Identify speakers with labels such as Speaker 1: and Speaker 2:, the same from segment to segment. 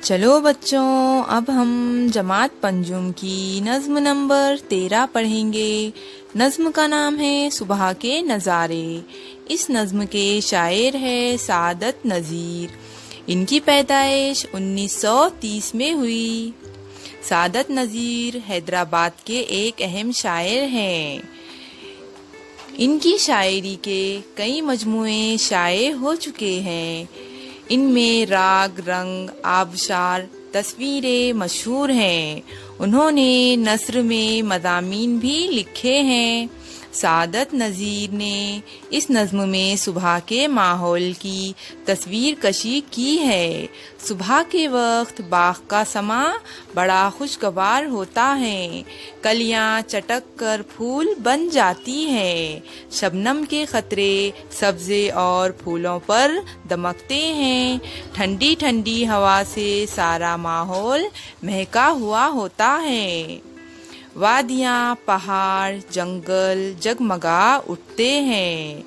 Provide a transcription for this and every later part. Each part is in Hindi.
Speaker 1: चलो बच्चों, अब हम जमात पंजुम की नज़्म नंबर 13 पढ़ेंगे। नज़्म का नाम है सुबह के नज़ारे। इस नज़्म के शायर है सादत नज़ीर। इनकी पैदाइश 1930 में हुई। सादत नज़ीर हैदराबाद के एक अहम शायर हैं। इनकी शायरी के कई मजमुए शाये हो चुके हैं। इनमें राग, रंग, आबशार, तस्वीरें मशहूर हैं। उन्होंने नस्र में मज़ामीन भी लिखे हैं। सादत नज़ीर ने इस नज़्म में सुबह के माहौल की तस्वीर कशी की है। सुबह के वक्त बाग का समा बड़ा खुशगवार होता है। कलियां चटक कर फूल बन जाती हैं। शबनम के खतरे सब्ज़े और फूलों पर दमकते हैं। ठंडी ठंडी हवा से सारा माहौल महका हुआ होता है। वादियाँ, पहाड़, जंगल जगमगा उठते हैं।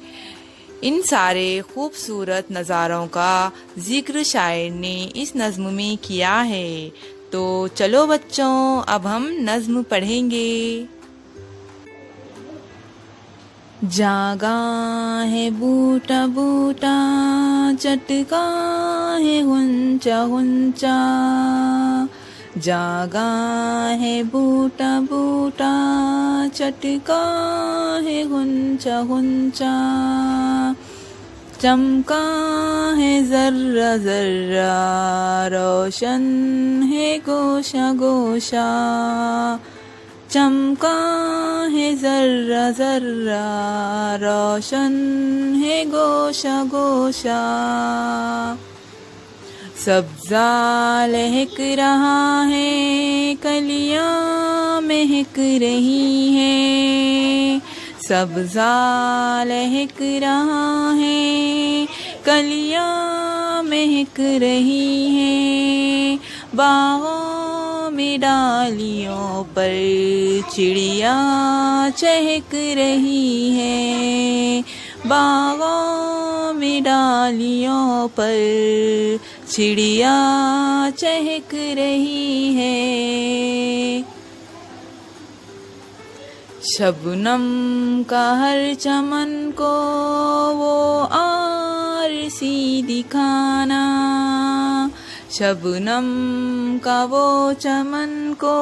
Speaker 1: इन सारे खूबसूरत नज़ारों का जिक्र शायर ने इस नज़्म में किया है। तो चलो बच्चों, अब हम नज़्म पढ़ेंगे। जागा है बूटा बूटा, चटका है गुंचा गुंचा। जागा है बूटा बूटा, चटका है गुंचा गुंचा। चमका है जर्रा जर्रा, रोशन है गोशा गोशा। चमका है जर्रा जर्रा, रोशन है गोशा गोशा। सब्ज़ा लहक रहा है, कलियां महक रही हैं। सब्ज़ा लहक रहा है, कलियां महक रही हैं। बागों में डालियों पर चिड़िया चहक रही है। बागों में डालियों पर चिड़िया चहक रही है। शबनम का हर चमन को वो आरसी दिखाना। शबनम का वो चमन को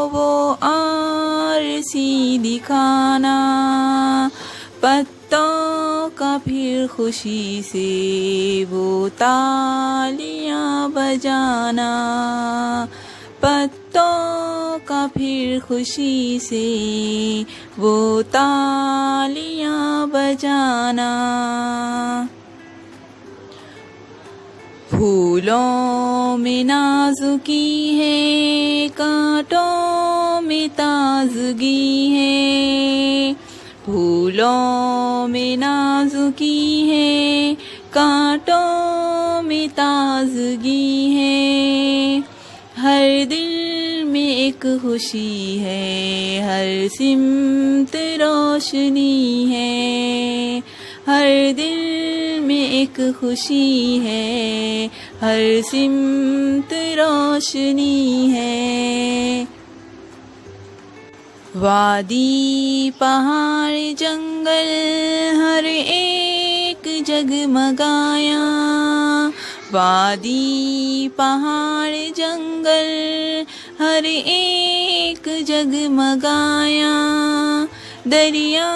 Speaker 1: वो आरसी दिखाना। पत्तों का फिर खुशी से वो तालियां बजाना। पत्तों का फिर खुशी से वो तालियां बजाना। फूलों में नाजुकी है, कांटों में ताजगी है। फूलों में नाजुकी है, कांटों में ताजगी है। हर दिल में एक खुशी है, हर सिमत रोशनी है। हर दिल में एक खुशी है, हर सिमत रोशनी है। वादी, पहाड़, जंगल हर एक जगमगाया। वादी, पहाड़, जंगल हर एक जगमगाया। दरिया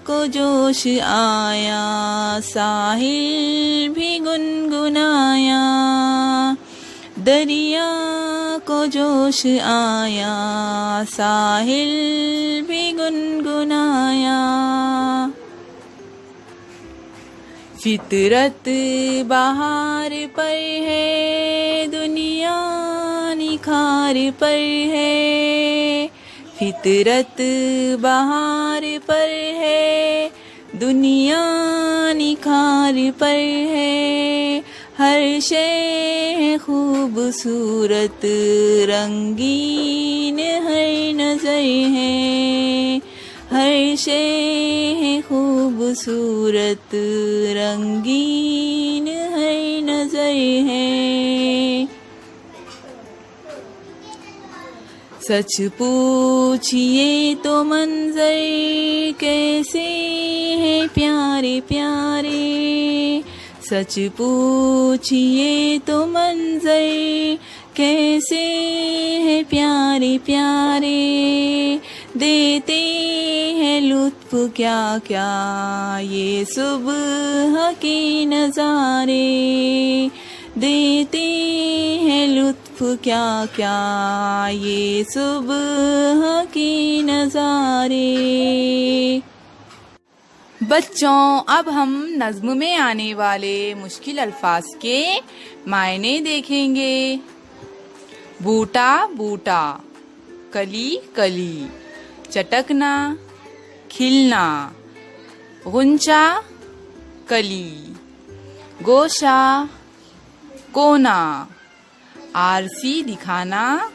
Speaker 1: को जोश आया, साहिल भी गुनगुनाया। दरिया को जोश आया, साहिल भी गुनगुनाया। फितरत बहार पर है, दुनिया निखार पर है। फितरत बहार पर है, दुनिया निखार पर है। हर शे खूबसूरत, रंगीन हर नजर है। हर शे खूबसूरत, रंगीन हर नजर है। सच पूछिए तो मंजर कैसे है प्यारे प्यारे, सच पूछिए तो मंजर कैसे है प्यारे प्यारे, देते हैं लुत्फ क्या क्या ये सुबह के नज़ारे, देते हैं लुत्फ क्या क्या ये सुबह के नज़ारे। बच्चों, अब हम नज़्म में आने वाले मुश्किल अल्फाज के मायने देखेंगे। बूटा बूटा, कली कली, चटकना खिलना, गुंचा कली, गोशा कोना, आरसी दिखाना,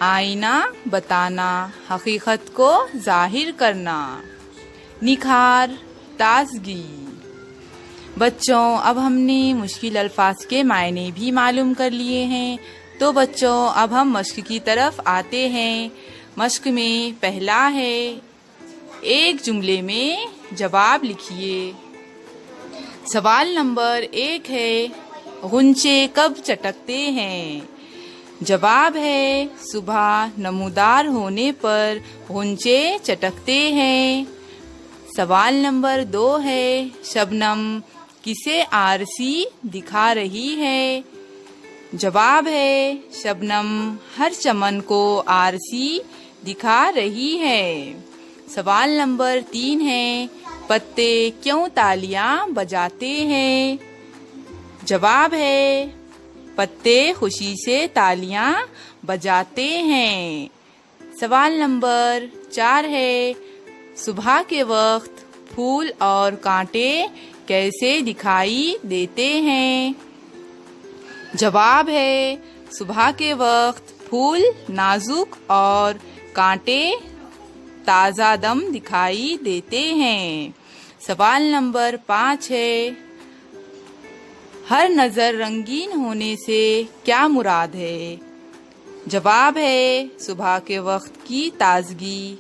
Speaker 1: आईना बताना, हकीकत को जाहिर करना, निखार ताजगी। बच्चों, अब हमने मुश्किल अल्फाज के मायने भी मालूम कर लिए हैं। तो बच्चों, अब हम मश्क की तरफ आते हैं। मश्क में पहला है, एक जुमले में जवाब लिखिए। सवाल नंबर 1 है, गुंचे कब चटकते हैं? जवाब है, सुबह नमूदार होने पर गुंचे चटकते हैं। सवाल नंबर 2 है, शबनम किसे आरसी दिखा रही है? जवाब है, शबनम हर चमन को आरसी दिखा रही है। सवाल नंबर 3 है, पत्ते क्यों तालियां बजाते हैं? जवाब है, पत्ते खुशी से तालियां बजाते हैं। सवाल नंबर 4 है, सुबह के वक्त फूल और कांटे कैसे दिखाई देते हैं? जवाब है, सुबह के वक्त फूल नाजुक और कांटे ताज़ा दम दिखाई देते हैं। सवाल नंबर 5 है, हर नज़र रंगीन होने से क्या मुराद है? जवाब है, सुबह के वक्त की ताजगी,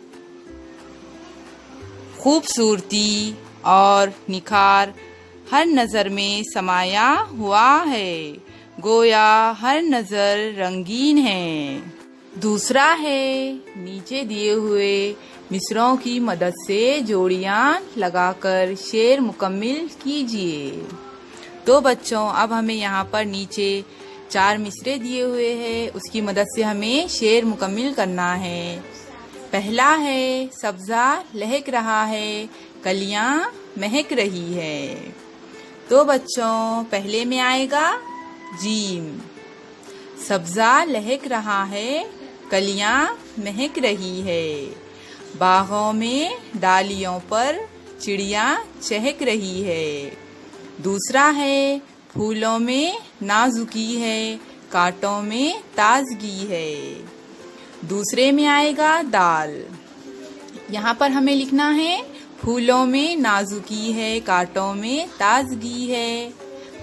Speaker 1: खूबसूरती और निखार हर नज़र में समाया हुआ है, गोया हर नज़र रंगीन है। दूसरा है, नीचे दिए हुए मिसरों की मदद से जोड़ियां लगाकर शेर मुकम्मिल कीजिए। तो बच्चों, अब हमें यहाँ पर नीचे 4 मिसरे दिए हुए हैं, उसकी मदद से हमें शेर मुकम्मिल करना है। पहला है, सब्ज़ा लहक रहा है, कलियां महक रही है। तो बच्चों, पहले में आएगा जीम, सब्ज़ा लहक रहा है, कलियां महक रही है। बागों में डालियों पर चिड़िया चहक रही है। दूसरा है, फूलों में नाजुकी है, कांटों में ताजगी है। दूसरे में आएगा दाल, यहाँ पर हमें लिखना है, फूलों में नाजुकी है, कांटों में ताजगी है।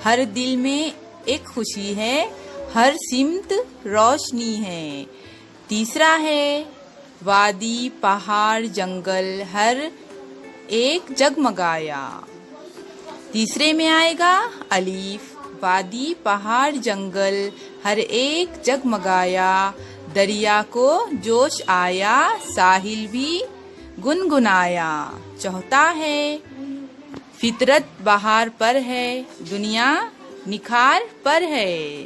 Speaker 1: हर दिल में एक खुशी है, हर सिमत रोशनी है। तीसरा है, वादी पहाड़ जंगल हर एक जगमगाया। तीसरे में आएगा अलीफ, वादी पहाड़ जंगल हर एक जगमगाया। दरिया को जोश आया, साहिल भी गुनगुनाया। चौथा है, फितरत बहार पर है, दुनिया निखार पर है।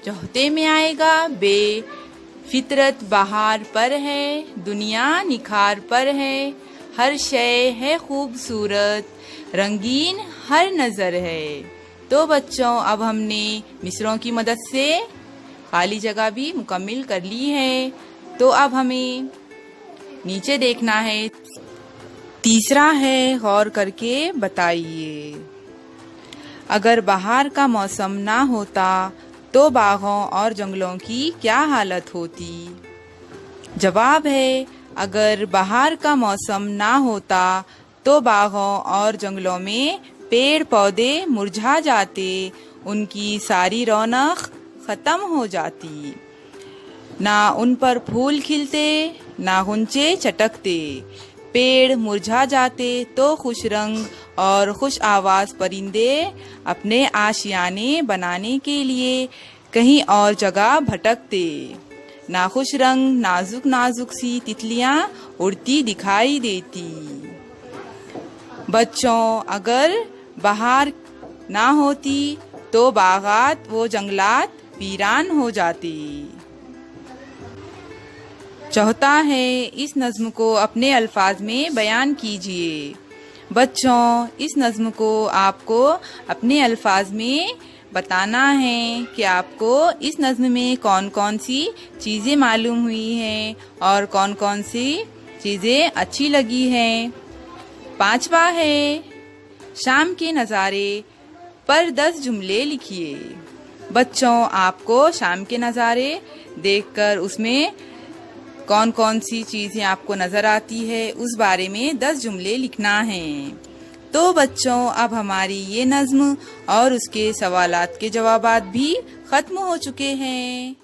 Speaker 1: चौथे में आएगा बे, फितरत बहार पर है, दुनिया निखार पर है। हर शय है खूबसूरत, रंगीन हर नज़र है। तो बच्चों, अब हमने मिसरों की मदद से खाली जगह भी मुकम्मिल कर ली है। तो अब हमें नीचे देखना है। तीसरा है, गौर करके बताइए, अगर बहार का मौसम ना होता तो बागों और जंगलों की क्या हालत होती? जवाब है, अगर बहार का मौसम ना होता तो बागों और जंगलों में पेड़ पौधे मुरझा जाते, उनकी सारी रौनक ख़त्म हो जाती। ना उन पर फूल खिलते, ना गुंचे चटकते, पेड़ मुरझा जाते तो खुश रंग और खुश आवाज परिंदे अपने आशियाने बनाने के लिए कहीं और जगह भटकते। ना खुश रंग नाजुक नाजुक सी तितलियां उड़ती दिखाई देती। बच्चों, अगर बहार ना होती तो बागात वो जंगलात वीरान हो जाती। चौथा है, इस नज्म को अपने अल्फाज में बयान कीजिए। बच्चों, इस नज्म को आपको अपने अल्फाज में बताना है कि आपको इस नज्म में कौन कौन सी चीज़ें मालूम हुई हैं और कौन कौन सी चीज़ें अच्छी लगी हैं। पांचवा है, शाम के नज़ारे पर 10 जुमले लिखिए। बच्चों, आपको शाम के नज़ारे देखकर उसमें कौन कौन सी चीज़ें आपको नज़र आती है उस बारे में 10 जुमले लिखना है। तो बच्चों, अब हमारी ये नज़्म और उसके सवालात के जवाबात भी ख़त्म हो चुके हैं।